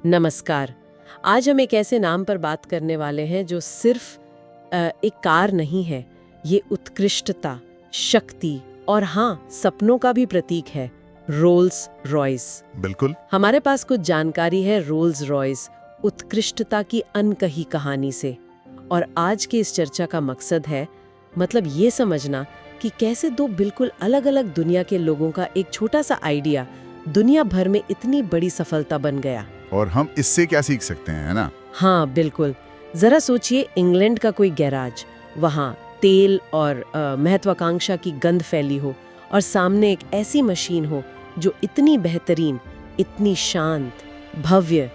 नमस्कार। आज हम एक ऐसे नाम पर बात करने वाले हैं जो सिर्फ एक कार नहीं है, ये उत्कृष्टता, शक्ति और हाँ, सपनों का भी प्रतीक है, रोल्स रॉयस। बिल्कुल। हमारे पास कुछ जानकारी है रोल्स रॉयस उत्कृष्टता की अनकही कहानी से, और आज की इस चर्चा का मकसद है मतलब ये समझना कि कैसे दो बिल्कुल अलग-अलग दुनिया के लोगों का एक छोटा सा आइडिया दुनिया भर में इतनी बड़ी सफलता बन गया। और हम इससे क्या सीख सकते हैं, है ना? हाँ बिल्कुल। जरा सोचिए, इंग्लैंड का कोई गैराज, वहाँ तेल और महत्वाकांक्षा की गंध फैली हो और सामने एक ऐसी मशीन हो जो इतनी बेहतरीन, इतनी शांत, भव्य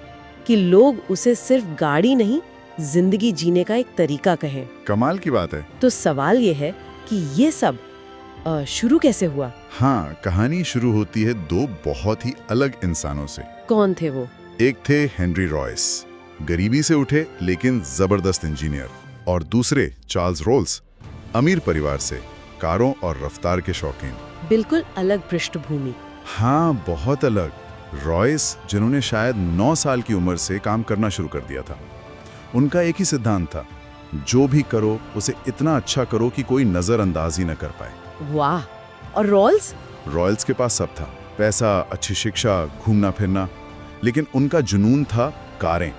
कि लोग उसे सिर्फ गाड़ी नहीं, जिंदगी जीने का एक तरीका कहें। कमाल की बात है। तो सवाल ये है कि ये सब शुरू कैसे हुआ? हाँ, कहानी शुरू होती है दो बहुत ही अलग इंसानों से। कौन थे वो? एक थे हेनरी रॉयस, गरीबी से उठे लेकिन जबरदस्त इंजीनियर, और दूसरे चार्ल्स रोल्स, अमीर परिवार से, कारों और रफ्तार के शौकीन। बिल्कुल अलग पृष्ठभूमि। हाँ, बहुत अलग। रॉयस जिन्होंने शायद 9 साल की उम्र से काम करना शुरू कर दिया था, उनका एक ही सिद्धांत था, जो भी करो उसे इतना अच्छा करो कि कोई नजरअंदाज ही न कर पाए। वाह। और रोल्स? रॉयल्स के पास सब था, पैसा, अच्छी शिक्षा, घूमना फिरना, लेकिन उनका जुनून था कारें,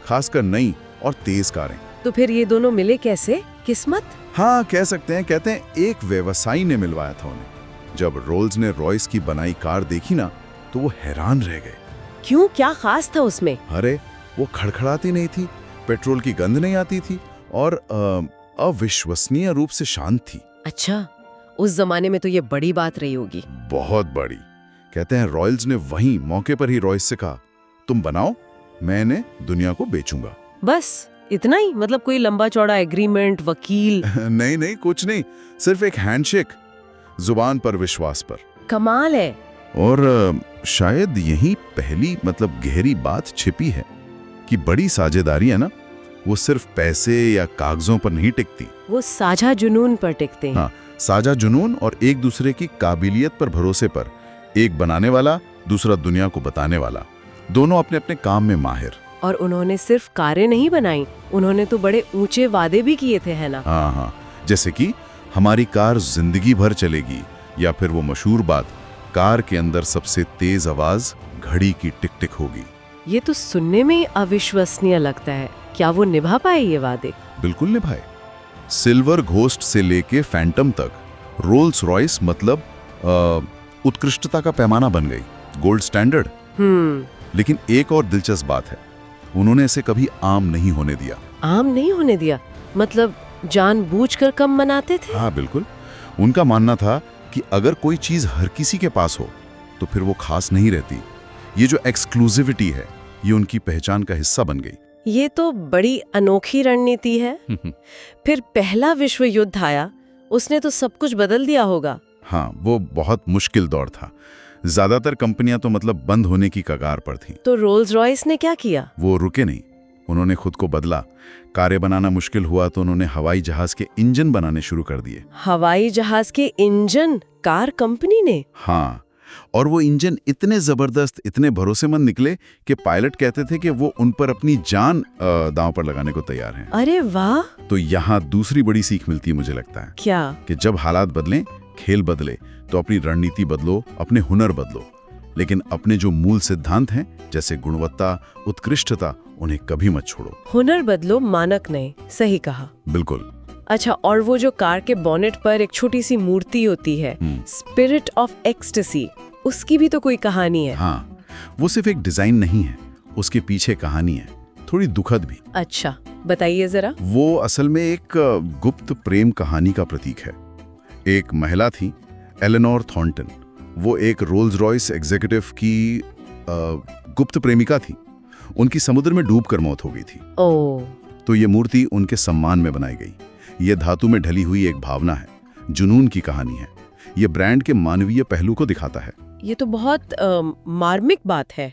खासकर नई और तेज कारें। तो फिर ये दोनों मिले कैसे? किस्मत? हाँ, कह सकते हैं। कहते हैं एक व्यवसायी ने मिलवाया था उन्हें। जब रोल्स ने रॉयस की बनाई कार देखी ना, तो वो हैरान रह गए। क्यों, क्या खास था उसमें? अरे, वो खड़खड़ाती नहीं थी, पेट्रोल की गंध नहीं आती थी और अविश्वसनीय रूप से शांत थी। अच्छा, उस जमाने में तो ये बड़ी बात रही होगी। बहुत बड़ी। कहते हैं रॉयल्स ने वहीं मौके पर ही रॉयस से कहा, तुम बनाओ, मैं इन्हें दुनिया को बेचूंगा। बस इतना ही? मतलब कोई लंबा चौड़ा एग्रीमेंट, वकील? नहीं नहीं, कुछ नहीं, सिर्फ एक हैंडशेक, जुबान पर विश्वास पर। कमाल है। और शायद यही पहली गहरी बात छिपी है कि बड़ी साझेदारी है ना, वो सिर्फ पैसे या कागजों पर नहीं टिकती, वो साझा जुनून पर टिकते हैं। हाँ, साझा जुनून और एक दूसरे की काबिलियत पर भरोसे पर। एक बनाने वाला, दूसरा दुनिया को बताने वाला, दोनों अपने अपने काम में माहिर। और उन्होंने सिर्फ कारें नहीं बनाई, उन्होंने तो बड़े ऊंचे वादे भी किए थे, है ना? हाँ हाँ, जैसे कि हमारी कार जिंदगी भर चलेगी, या फिर वो मशहूर बात, कार के अंदर सबसे तेज आवाज घड़ी की टिक टिक होगी। ये तो सुनने में ही अविश्वसनीय लगता है। क्या वो निभा पाए ये वादे? बिल्कुल निभाए। सिल्वर घोस्ट से लेके फैंटम तक रोल्स रॉयस उत्कृष्टता का पैमाना बन गई, गोल्ड स्टैंडर्ड। लेकिन एक और दिलचस्प बात है, उन्होंने इसे कभी आम नहीं होने दिया। आम नहीं होने दिया? मतलब जानबूझकर कम बनाते थे? हाँ बिल्कुल। उनका मानना था कि अगर कोई चीज हर किसी के पास हो तो फिर वो खास नहीं रहती। ये जो एक्सक्लूसिविटी है, ये उनकी पहचान का हिस्सा बन गई। ये तो बड़ी अनोखी रणनीति है। फिर पहला विश्व युद्ध आया, उसने तो सब कुछ बदल दिया होगा। हाँ, वो बहुत मुश्किल दौर था। ज्यादातर कंपनियां तो बंद होने की कगार पर थीं। तो रोल्स रॉयस ने क्या किया? वो रुके नहीं, उन्होंने खुद को बदला। कारें बनाना मुश्किल हुआ तो उन्होंने हवाई जहाज के इंजन बनाने शुरू कर दिए। हवाई जहाज के इंजन कार कंपनी ने? हाँ, और वो इंजन इतने जबरदस्त, इतने भरोसेमंद निकले कि पायलट कहते थे कि वो उन पर अपनी जान दांव पर लगाने को तैयार हैं। अरे वाह। तो यहाँ दूसरी बड़ी सीख मिलती है मुझे लगता है। क्या? कि जब हालात बदलें, खेल बदले, तो अपनी रणनीति बदलो, अपने हुनर बदलो, लेकिन अपने जो मूल सिद्धांत हैं जैसे गुणवत्ता, उत्कृष्टता, उन्हें कभी मत छोड़ो। हुनर बदलो, मानक नहीं। सही कहा। बिल्कुल। अच्छा, और वो जो कार के बॉनेट पर एक छोटी सी मूर्ति होती है, स्पिरिट ऑफ एक्सटेसी, उसकी भी तो कोई कहानी है? हाँ, वो सिर्फ एक डिजाइन नहीं है, उसके पीछे कहानी है, थोड़ी दुखद भी। अच्छा, बताइए जरा। वो असल में एक गुप्त प्रेम कहानी का प्रतीक है। एक महिला थी, एलेनोर थॉर्नटन। वो एक रोल्स रॉयस एग्जीक्यूटिव की गुप्त प्रेमिका थी। उनकी समुद्र में डूबकर मौत हो गई थी। ओह। तो ये मूर्ति उनके सम्मान में बनाई गई। ये धातु में ढली हुई एक भावना है, जुनून की कहानी है। ये ब्रांड के मानवीय पहलू को दिखाता है। ये तो बहुत मार्मिक बात है।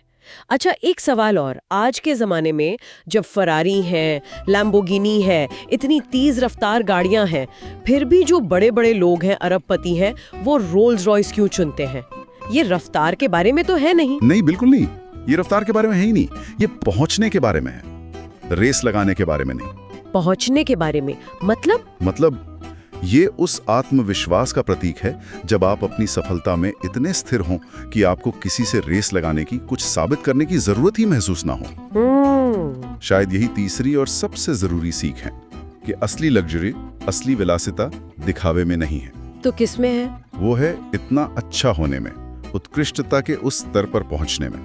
अच्छा, एक सवाल और। आज के ज़माने में जब फरारी है, लैम्बोर्गिनी है, इतनी तेज़ रफ्तार गाड़ियां हैं, फिर भी जो बड़े बड़े लोग हैं, अरबपति हैं, वो रोल्स रॉयस क्यों चुनते हैं? ये रफ्तार के बारे में तो है नहीं? नहीं, बिल्कुल नहीं। ये रफ्तार के बारे में है ही नहीं, ये पहुंचने के बारे में है, रेस लगाने के बारे में नहीं। पहुंचने के बारे में मतलब ये उस आत्मविश्वास का प्रतीक है जब आप अपनी सफलता में इतने स्थिर हों कि आपको किसी से रेस लगाने की, कुछ साबित करने की जरूरत ही महसूस ना हो। शायद यही तीसरी और सबसे जरूरी सीख है कि असली लग्जरी, असली विलासिता दिखावे में नहीं है। तो किस में है? वो है इतना अच्छा होने में, उत्कृष्टता के उस स्तर पर पहुंचने में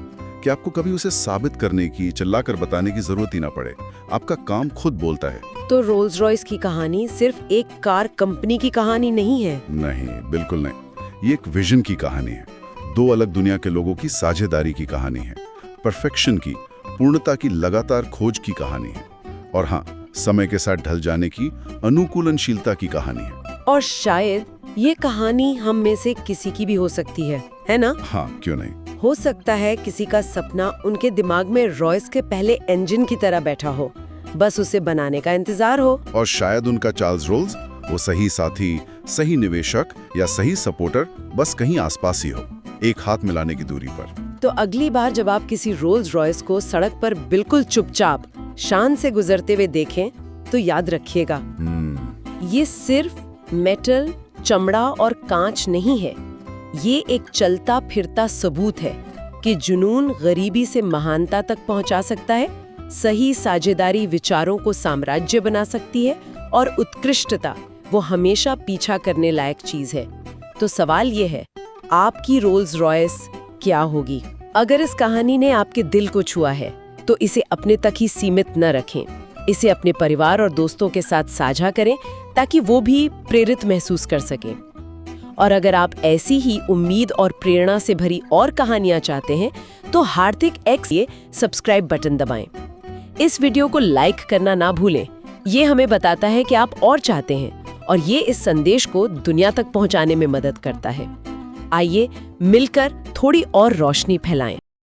कि आपको कभी उसे साबित करने की, चिल्लाकर बताने की जरूरत ही ना पड़े। आपका काम खुद बोलता है। तो रोल्स रॉयस की कहानी सिर्फ एक कार कंपनी की कहानी नहीं है। नहीं, बिल्कुल नहीं। ये एक विजन की कहानी है, दो अलग दुनिया के लोगों की साझेदारी की कहानी है, परफेक्शन की, पूर्णता की लगातार खोज की कहानी है, और हाँ, समय के साथ ढल जाने की अनुकूलनशीलता की कहानी है। और शायद ये कहानी हम में से किसी की भी हो सकती है ना? हाँ, क्यों नहीं। हो सकता है किसी का सपना उनके दिमाग में रॉयस के पहले इंजन की तरह बैठा हो, बस उसे बनाने का इंतजार हो। और शायद उनका चार्ल्स रोल्स, वो सही साथी, सही निवेशक या सही सपोर्टर बस कहीं आसपास ही हो, एक हाथ मिलाने की दूरी पर। तो अगली बार जब आप किसी रोल्स रॉयस को सड़क पर बिल्कुल चुपचाप, शान से गुजरते हुए देखें, तो याद रखिएगा, ये सिर्फ मेटल, चमड़ा और कांच नहीं है। ये एक चलता फिरता सबूत है कि जुनून गरीबी से महानता तक पहुंचा सकता है, सही साझेदारी विचारों को साम्राज्य बना सकती है, और उत्कृष्टता वो हमेशा पीछा करने लायक चीज है। तो सवाल ये है, आपकी रोल्स रॉयस क्या होगी? अगर इस कहानी ने आपके दिल को छुआ है तो इसे अपने तक ही सीमित न रखें, इसे अपने परिवार और दोस्तों के साथ साझा करें ताकि वो भी प्रेरित महसूस कर सकें। और अगर आप ऐसी ही उम्मीद और प्रेरणा से भरी और कहानियां चाहते हैं तो हार्दिक एक्स ये सब्सक्राइब बटन दबाएं। इस वीडियो को लाइक करना ना भूलें, ये हमें बताता है कि आप और चाहते हैं, और ये इस संदेश को दुनिया तक पहुंचाने में मदद करता है। आइए मिलकर थोड़ी और रोशनी फैलाएं।